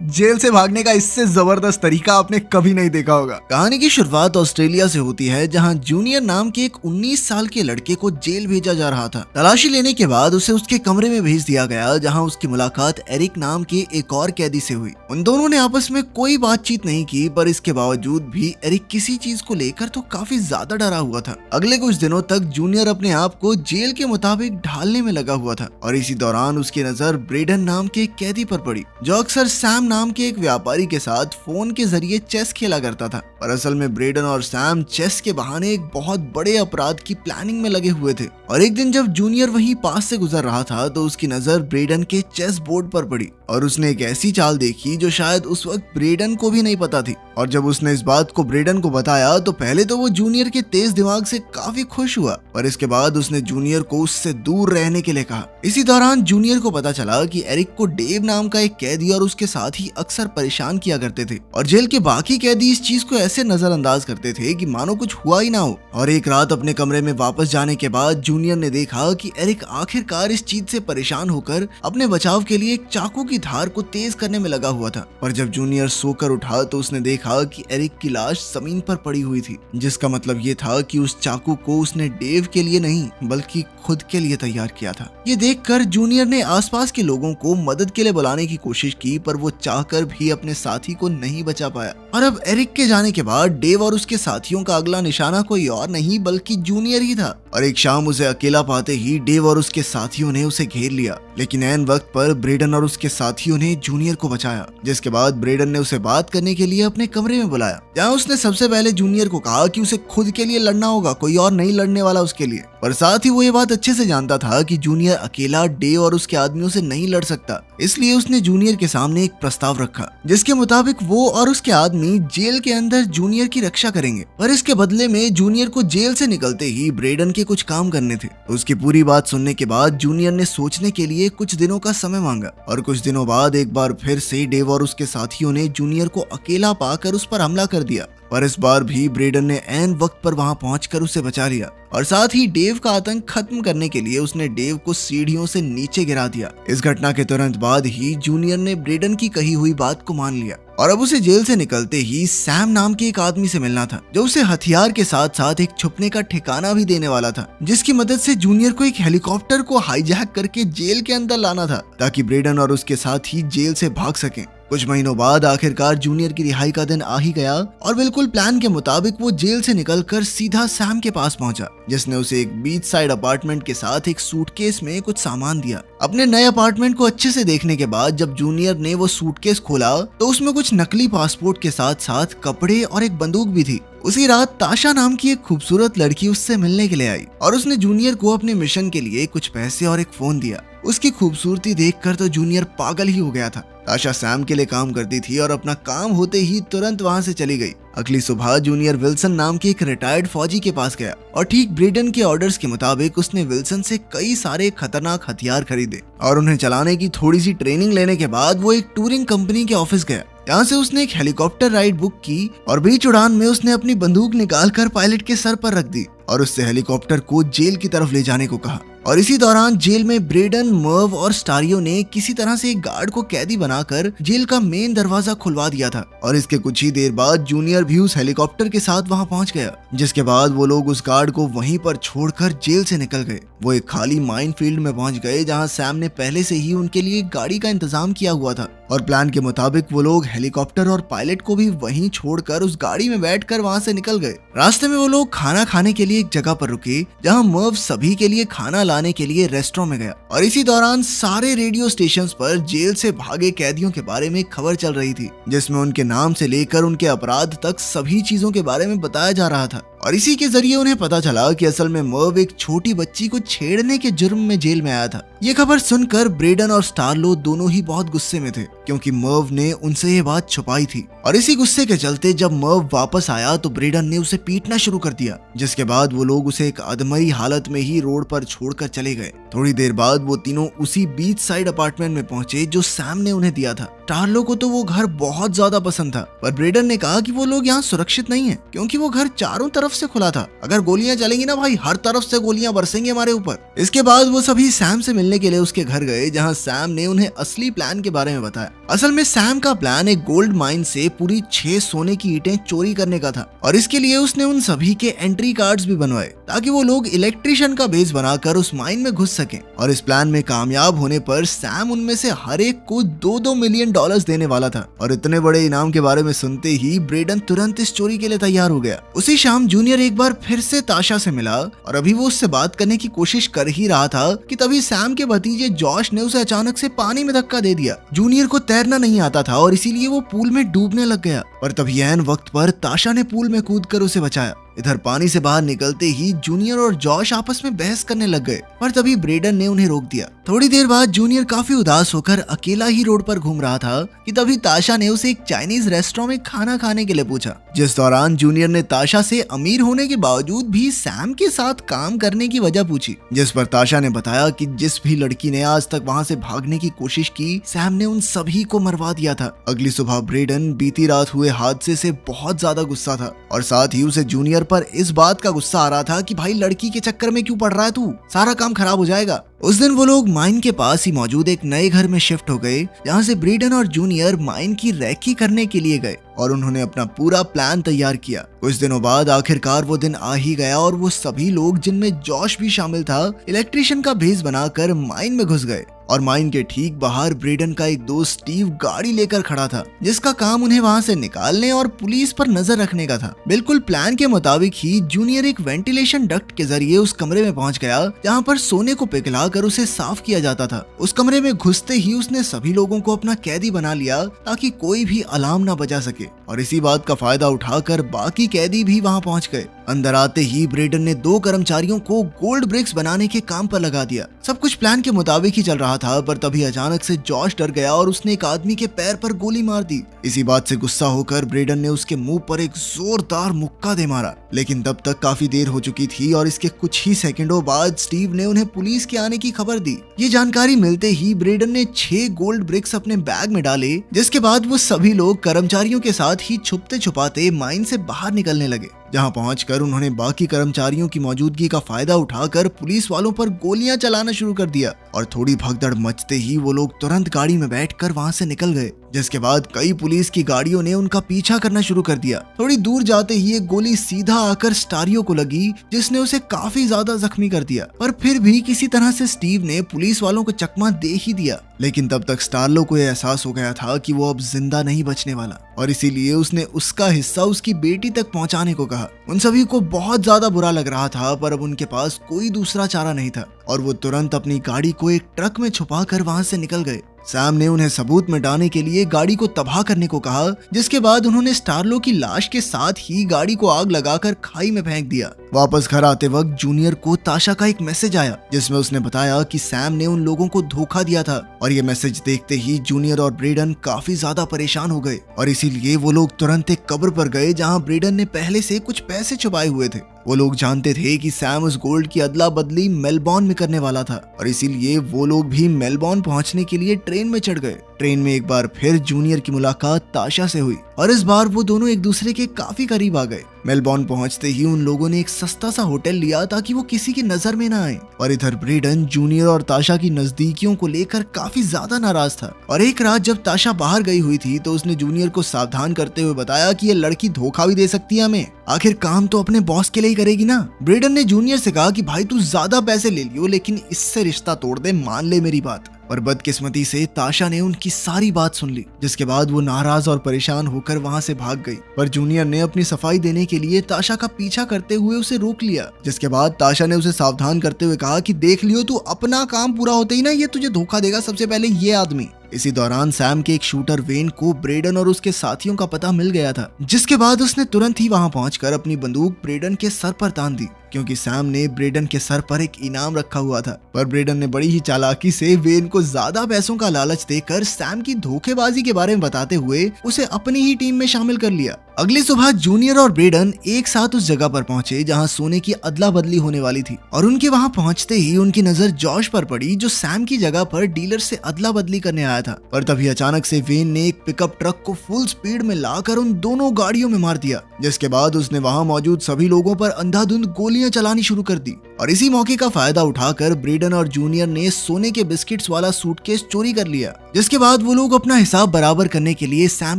Jail से भागने का इससे जबरदस्त तरीका आपने कभी नहीं देखा होगा। कहानी की शुरुआत ऑस्ट्रेलिया से होती है, जहां जूनियर नाम के एक 19 साल के लड़के को जेल भेजा जा रहा था। तलाशी लेने के बाद उसे उसके कमरे में भेज दिया गया, जहां उसकी मुलाकात एरिक नाम के एक और कैदी से हुई। उन दोनों ने आपस में कोई बातचीत नहीं की, पर इसके बावजूद भी एरिक किसी चीज को लेकर तो काफी ज्यादा डरा हुआ था। अगले कुछ दिनों तक जूनियर अपने आप को जेल के मुताबिक ढालने में लगा हुआ था, और इसी दौरान उसकी नजर ब्रेडन नाम के एक कैदी पर पड़ी, जो अक्सर सैम नाम के एक व्यापारी के साथ फोन के जरिए चेस खेला करता था। पर असल में ब्रेडन और सैम चेस के बहाने एक बहुत बड़े अपराध की प्लानिंग में लगे हुए थे। और एक दिन जब जूनियर वहीं पास से गुजर रहा था, तो उसकी नजर ब्रेडन के चेस बोर्ड पर पड़ी, और उसने एक ऐसी चाल देखी जो शायद उस वक्त ब्रेडन को भी नहीं पता थी। और जब उसने इस बात को ब्रेडन को बताया, तो पहले तो वो जूनियर के तेज दिमाग से काफी खुश हुआ, पर इसके बाद उसने जूनियर को उससे दूर रहने के लिए कहा। इसी दौरान जूनियर को पता चला कि एरिक को डेव नाम का एक कैदी और उसके साथ ही अक्सर परेशान किया करते थे, और जेल के बाकी कैदी इस चीज को ऐसे नजरअंदाज करते थे कि मानो कुछ हुआ ही ना हो। और एक रात अपने कमरे में वापस जाने के बाद जूनियर ने देखा कि एरिक आखिरकार इस चीज से परेशान होकर अपने बचाव के लिए एक चाकू की धार को तेज करने में लगा हुआ था। पर जब जूनियर सोकर उठा, तो उसने देखा कि एरिक की लाश जमीन पर पड़ी हुई थी, जिसका मतलब ये था कि उस चाकू को उसने डेव के लिए नहीं बल्कि खुद के लिए तैयार किया था। ये देखकर जूनियर ने आसपास के लोगों को मदद के लिए बुलाने की कोशिश की, पर वो चाहकर भी अपने साथी को नहीं बचा पाया। और अब एरिक के जाने के बाद डेव और उसके साथियों का अगला निशाना कोई और नहीं बल्कि जूनियर ही था। और एक शाम उसे अकेला पाते ही डेव और उसके साथियों ने उसे घेर लिया, लेकिन ऐन वक्त पर ब्रेडन और उसके साथियों ने जूनियर को बचाया, जिसके बाद ब्रेडन ने उसे बात करने के लिए अपने कमरे में बुलाया, जहां उसने सबसे पहले जूनियर को कहा कि उसे खुद के लिए लड़ना होगा, कोई और नहीं लड़ने वाला उसके लिए। पर साथ ही वो ये बात अच्छे से जानता था कि जूनियर अकेला डेव और उसके आदमियों से नहीं लड़ सकता, इसलिए उसने जूनियर के सामने एक प्रस्ताव रखा, जिसके मुताबिक वो और उसके आदमी जेल के अंदर जूनियर की रक्षा करेंगे। पर इसके बदले में जूनियर को जेल से निकलते ही ब्रेडन के कुछ काम करने थे। उसकी पूरी बात सुनने के बाद जूनियर ने सोचने के लिए कुछ दिनों का समय मांगा, और कुछ दिनों बाद एक बार फिर से डेव और उसके साथियों ने जूनियर को अकेला पाकर उस पर हमला कर दिया। पर इस बार भी ब्रेडन ने ऐन वक्त पर वहां पहुंचकर उसे बचा लिया, और साथ ही डेव का आतंक खत्म करने के लिए उसने डेव को सीढ़ियों से नीचे गिरा दिया। इस घटना के तुरंत बाद ही जूनियर ने ब्रेडन की कही हुई बात को मान लिया, और अब उसे जेल से निकलते ही सैम नाम के एक आदमी से मिलना था, जो उसे हथियार के साथ साथ एक छुपने का ठिकाना भी देने वाला था, जिसकी मदद से जूनियर को एक हेलीकॉप्टर को हाईजैक करके जेल के अंदर लाना था, ताकि ब्रेडन और उसके साथी जेल से भाग सकें। कुछ महीनों बाद आखिरकार जूनियर की रिहाई का दिन आ ही गया, और बिल्कुल प्लान के मुताबिक वो जेल से निकलकर सीधा सैम के पास पहुंचा, जिसने उसे एक बीच साइड अपार्टमेंट के साथ एक सूटकेस में कुछ सामान दिया। अपने नए अपार्टमेंट को अच्छे से देखने के बाद जब जूनियर ने वो सूटकेस खोला, तो उसमें कुछ नकली पासपोर्ट के साथ साथ कपड़े और एक बंदूक भी थी। उसी रात ताशा नाम की एक खूबसूरत लड़की उससे मिलने के लिए आई, और उसने जूनियर को अपने मिशन के लिए कुछ पैसे और एक फोन दिया। उसकी खूबसूरती देखकर तो जूनियर पागल ही हो गया था। ताशा सैम के लिए काम करती थी, और अपना काम होते ही तुरंत वहां से चली गई। अगली सुबह जूनियर विल्सन नाम के एक रिटायर्ड फौजी के पास गया, और ठीक ब्रेडन के ऑर्डर्स के मुताबिक उसने विल्सन से कई सारे खतरनाक हथियार खरीदे, और उन्हें चलाने की थोड़ी सी ट्रेनिंग लेने के बाद वो एक टूरिंग कंपनी के ऑफिस गया। यहाँ से उसने एक हेलीकॉप्टर राइड बुक की, और बीच उड़ान में उसने अपनी बंदूक निकालकर पायलट के सर पर रख दी, और उससे हेलीकॉप्टर को जेल की तरफ ले जाने को कहा। और इसी दौरान जेल में ब्रेडन, मर्व और स्टारियो ने किसी तरह से एक गार्ड को कैदी बनाकर जेल का मेन दरवाजा खुलवा दिया था। और इसके कुछ ही देर बाद जूनियर भी उस हेलीकॉप्टर के साथ वहां पहुंच गया, जिसके बाद वो लोग उस गार्ड को वहीं पर छोड़कर जेल से निकल गए। वो एक खाली माइन फील्ड में पहुंच गए, जहां सैम ने पहले से ही उनके लिए एक गाड़ी का इंतजाम किया हुआ था, और प्लान के मुताबिक वो लोग हेलीकॉप्टर और पायलट को भी वहीं छोड़कर उस गाड़ी में बैठकर वहां से निकल गए। रास्ते में वो लोग खाना खाने के लिए एक जगह पर रुके, जहां मर्व सभी के लिए खाना लाने के लिए रेस्टोरेंट में गया। और इसी दौरान सारे रेडियो स्टेशंस पर जेल से भागे कैदियों के बारे में खबर चल रही थी, जिसमें उनके नाम से लेकर उनके अपराध तक सभी चीजों के बारे में बताया जा रहा था। और इसी के जरिए उन्हें पता चला कि असल में मर्व एक छोटी बच्ची को छेड़ने के जुर्म में जेल में आया था। ये खबर सुनकर ब्रेडन और स्टारलो दोनों ही बहुत गुस्से में थे, क्योंकि मर्व ने उनसे ये बात छुपाई थी। और इसी गुस्से के चलते जब मर्व वापस आया, तो ब्रेडन ने उसे पीटना शुरू कर दिया, जिसके बाद वो लोग उसे एक अधमरी हालत में ही रोड पर छोड़कर चले गए। थोड़ी देर बाद वो तीनों उसी बीच साइड अपार्टमेंट में पहुंचे जो सैम ने उन्हें दिया था। टार्लो को तो वो घर बहुत ज्यादा पसंद था, पर ब्रेडन ने कहा कि वो लोग यहाँ सुरक्षित नहीं है, क्योंकि वो घर चारों तरफ से खुला था। अगर गोलियां चलेंगी ना भाई, हर तरफ से गोलियां बरसेंगी हमारे ऊपर। इसके बाद वो सभी सैम से मिलने के लिए उसके घर गए, जहाँ सैम ने उन्हें असली प्लान के बारे में बताया। असल में सैम का प्लान एक गोल्ड माइन से पूरी 6 सोने की ईंटें चोरी करने का था और इसके लिए उसने उन सभी के एंट्री कार्ड्स भी बनवाए ताकि वो लोग इलेक्ट्रिशियन का बेस बनाकर उस माइन में घुस सकें। और इस प्लान में कामयाब होने पर सैम उनमें से हर एक को $2-2 मिलियन देने वाला था। और इतने बड़े इनाम के बारे में सुनते ही ब्रेडन तुरंत इस चोरी के लिए तैयार हो गया। उसी शाम जूनियर एक बार फिर से ताशा से मिला और अभी वो उससे बात करने की कोशिश कर ही रहा था कि तभी सैम के भतीजे जॉश ने उसे अचानक से पानी में धक्का दे दिया। जूनियर को तैरना नहीं आता था और इसीलिए वो पूल में डूबने लग गया, पर तभी ऐन वक्त पर ताशा ने पूल में कूदकर उसे बचाया। इधर पानी से बाहर निकलते ही जूनियर और जॉश आपस में बहस करने लग गए, पर तभी ब्रेडन ने उन्हें रोक दिया। थोड़ी देर बाद जूनियर काफी उदास होकर अकेला ही रोड पर घूम रहा था कि तभी ताशा ने उसे एक चाइनीज रेस्टोरेंट में खाना खाने के लिए पूछा, जिस दौरान जूनियर ने ताशा से अमीर होने के बावजूद भी सैम के साथ काम करने की वजह पूछी, जिस पर ताशा ने बताया कि जिस भी लड़की ने आज तक वहाँ से भागने की कोशिश की, सैम ने उन सभी को मरवा दिया था। अगली सुबह ब्रेडन बीती रात हुए हादसे से बहुत ज्यादा गुस्सा था और साथ ही उसे जूनियर पर इस बात का गुस्सा आ रहा था कि भाई लड़की के चक्कर में क्यों पड़ रहा है तू, सारा काम खराब हो जाएगा। उस दिन वो लोग माइन के पास ही मौजूद एक नए घर में शिफ्ट हो गए, जहाँ से ब्रेडन और जूनियर माइन की रैकी करने के लिए गए और उन्होंने अपना पूरा प्लान तैयार किया। कुछ दिनों बाद आखिरकार वो दिन आ ही गया और वो सभी लोग, जिनमें जॉश भी शामिल था, इलेक्ट्रिशियन का भेस बनाकर माइन में घुस गए। और माइन के ठीक बाहर ब्रेडन का एक दोस्त स्टीव गाड़ी लेकर खड़ा था, जिसका काम उन्हें वहां से निकालने और पुलिस पर नजर रखने का था। बिल्कुल प्लान के मुताबिक ही जूनियर एक वेंटिलेशन डक्ट के जरिए उस कमरे में पहुंच गया जहां पर सोने को पिघलाकर उसे साफ किया जाता था। उस कमरे में घुसते ही उसने सभी लोगों को अपना कैदी बना लिया ताकि कोई भी अलार्म न बजा सके, और इसी बात का फायदा उठाकर बाकी कैदी भी वहां पहुंच गए। अंदर आते ही ब्रेडन ने 2 कर्मचारियों को गोल्ड ब्रिक्स बनाने के काम पर लगा दिया। सब कुछ प्लान के मुताबिक ही चल रहा था, पर तभी अचानक से जॉश डर गया और उसने एक आदमी के पैर पर गोली मार दी। इसी बात से गुस्सा होकर ब्रेडन ने उसके मुंह पर एक जोरदार मुक्का दे मारा, लेकिन तब तक काफी देर हो चुकी थी और इसके कुछ ही सेकंडों बाद स्टीव ने उन्हें पुलिस के आने की खबर दी। ये जानकारी मिलते ही ब्रेडन ने 6 गोल्ड ब्रिक्स अपने बैग में डाले, जिसके बाद वो सभी लोग कर्मचारियों के साथ ही छुपते छुपाते माइन से बाहर निकलने लगे। जहां पहुंचकर उन्होंने बाकी कर्मचारियों की मौजूदगी का फायदा उठाकर पुलिस वालों पर गोलियां चलाना शुरू कर दिया और थोड़ी भगदड़ मचते ही वो लोग तुरंत गाड़ी में बैठकर वहां से निकल गए, जिसके बाद कई पुलिस की गाड़ियों ने उनका पीछा करना शुरू कर दिया। थोड़ी दूर जाते ही एक गोली सीधा आकर स्टारियो को लगी, जिसने उसे काफी ज्यादा जख्मी कर दिया, पर फिर भी किसी तरह से स्टीव ने पुलिस वालों को चकमा दे ही दिया। लेकिन तब तक स्टारलो को यह एहसास हो गया था कि वो अब जिंदा नहीं बचने वाला, और इसीलिए उसने उसका हिस्सा उसकी बेटी तक पहुंचाने को कहा। उन सभी को बहुत ज्यादा बुरा लग रहा था, पर अब उनके पास कोई दूसरा चारा नहीं था और वो तुरंत अपनी गाड़ी को एक ट्रक में छुपाकर वहां से निकल गए। सैम ने उन्हें सबूत मिटाने के लिए गाड़ी को तबाह करने को कहा, जिसके बाद उन्होंने स्टारलो की लाश के साथ ही गाड़ी को आग लगाकर खाई में फेंक दिया। वापस घर आते वक्त जूनियर को ताशा का एक मैसेज आया, जिसमें उसने बताया कि सैम ने उन लोगों को धोखा दिया था, और ये मैसेज देखते ही जूनियर और ब्रेडन काफी ज्यादा परेशान हो गए और इसीलिए वो लोग तुरंत एक कब्र पर गए जहाँ ब्रेडन ने पहले से कुछ पैसे छुपाए हुए थे। वो लोग जानते थे कि सैम उस गोल्ड की अदला बदली मेलबॉर्न में करने वाला था, और इसीलिए वो लोग भी मेलबॉर्न पहुंचने के लिए ट्रेन में चढ़ गए। ट्रेन में एक बार फिर जूनियर की मुलाकात ताशा से हुई और इस बार वो दोनों एक दूसरे के काफी करीब आ गए। मेलबॉर्न पहुंचते ही उन लोगों ने एक सस्ता सा होटल लिया ताकि वो किसी की नजर में ना आए, और इधर ब्रेडन जूनियर और ताशा की नजदीकियों को लेकर काफी ज्यादा नाराज था। और एक रात जब ताशा बाहर गई हुई थी तो उसने जूनियर को सावधान करते हुए बताया कि ये लड़की धोखा भी दे सकती है हमें, आखिर काम तो अपने बॉस के लिए ही करेगी ना। ब्रेडन ने जूनियर से कहा कि भाई तू ज्यादा पैसे ले लियो, लेकिन इससे रिश्ता तोड़ दे, मान ले मेरी बात। पर बदकिस्मती से ताशा ने उनकी सारी बात सुन ली, जिसके बाद वो नाराज और परेशान होकर वहां से भाग गई। पर जूनियर ने अपनी सफाई देने के लिए ताशा का पीछा करते हुए उसे रोक लिया, जिसके बाद ताशा ने उसे सावधान करते हुए कहा कि देख लियो, तू अपना काम पूरा होते ही ना ये तुझे धोखा देगा, सबसे पहले ये आदमी। इसी दौरान सैम के एक शूटर वेन को ब्रेडन और उसके साथियों का पता मिल गया था, जिसके बाद उसने तुरंत ही वहां पहुंचकर अपनी बंदूक ब्रेडन के सर पर तान दी, क्योंकि सैम ने ब्रेडन के सर पर एक इनाम रखा हुआ था। पर ब्रेडन ने बड़ी ही चालाकी से वेन को ज्यादा पैसों का लालच देकर सैम की धोखेबाजी के बारे में बताते हुए उसे अपनी ही टीम में शामिल कर लिया। अगली सुबह जूनियर और ब्रेडन एक साथ उस जगह पर पहुंचे जहां सोने की अदला बदली होने वाली थी और उनके वहां पहुंचते ही उनकी नजर जॉश पर पड़ी जो सैम की जगह पर डीलर से अदला बदली करने आया था। पर तभी अचानक से वेन ने एक पिकअप ट्रक को फुल स्पीड में लाकर उन दोनों गाड़ियों में मार दिया, जिसके बाद उसने वहां मौजूद सभी लोगों पर अंधाधुंध गोलियां चलानी शुरू कर दी। और इसी मौके का फायदा उठाकर ब्रेडन और जूनियर ने सोने के बिस्किट्स वाला सूटकेस चोरी कर लिया, जिसके बाद वो लोग अपना हिसाब बराबर करने के लिए सैम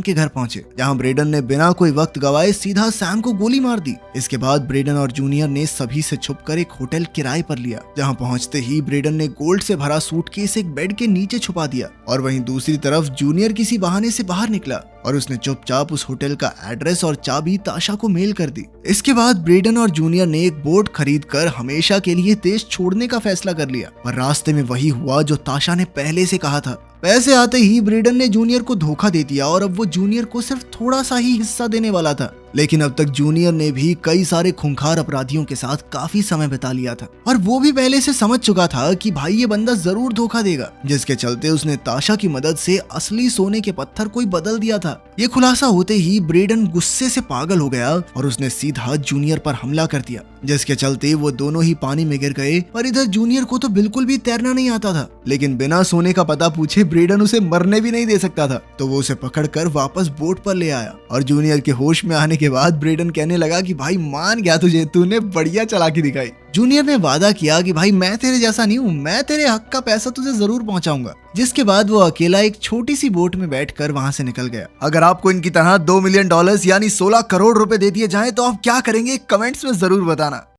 के घर पहुंचे, जहां ब्रेडन ने बिना कोई वक्त गवाए सीधा सैम को गोली मार दी। इसके बाद ब्रेडन और जूनियर ने सभी से छुपकर एक होटल किराए पर लिया, जहां पहुंचते ही ब्रेडन ने गोल्ड से भरा सूटकेस एक बेड के नीचे छुपा दिया और वहीं दूसरी तरफ जूनियर किसी बहाने से बाहर निकला और उसने चुपचाप उस होटल का एड्रेस और चाबी ताशा को मेल कर दी। इसके बाद ब्रेडन और जूनियर ने एक बोट खरीद कर हमेशा के लिए देश छोड़ने का फैसला कर लिया। पर रास्ते में वही हुआ जो ताशा ने पहले से कहा था। पैसे आते ही ब्रेडन ने जूनियर को धोखा दे दिया और अब वो जूनियर को सिर्फ थोड़ा सा ही हिस्सा देने वाला था। लेकिन अब तक जूनियर ने भी कई सारे खूंखार अपराधियों के साथ काफी समय बिता लिया था और वो भी पहले से समझ चुका था कि भाई ये बंदा जरूर धोखा देगा, जिसके चलते उसने ताशा की मदद से असली सोने के पत्थर को बदल दिया था। ये खुलासा होते ही ब्रेडन गुस्से से पागल हो गया और उसने सीधा जूनियर पर हमला कर दिया, जिसके चलते वो दोनों ही पानी में गिर गए। पर इधर जूनियर को तो बिल्कुल भी तैरना नहीं आता था, लेकिन बिना सोने का पता पूछे ब्रेडन उसे मरने भी नहीं दे सकता था, तो वो उसे पकड़कर वापस बोट पर ले आया। और जूनियर के होश में आने के बाद ब्रेडन कहने लगा कि भाई मान गया तुझे, तूने बढ़िया चालाकी दिखाई। जूनियर ने वादा किया कि भाई मैं तेरे जैसा नहीं हूँ, मैं तेरे हक का पैसा तुझे जरूर पहुंचाऊंगा। जिसके बाद वो अकेला एक छोटी सी बोट में बैठकर वहां से निकल गया। अगर आपको इनकी तरह $2 मिलियन यानी 16 करोड़ रुपए दे दिए जाएं तो आप क्या करेंगे, कमेंट्स में जरूर बताना।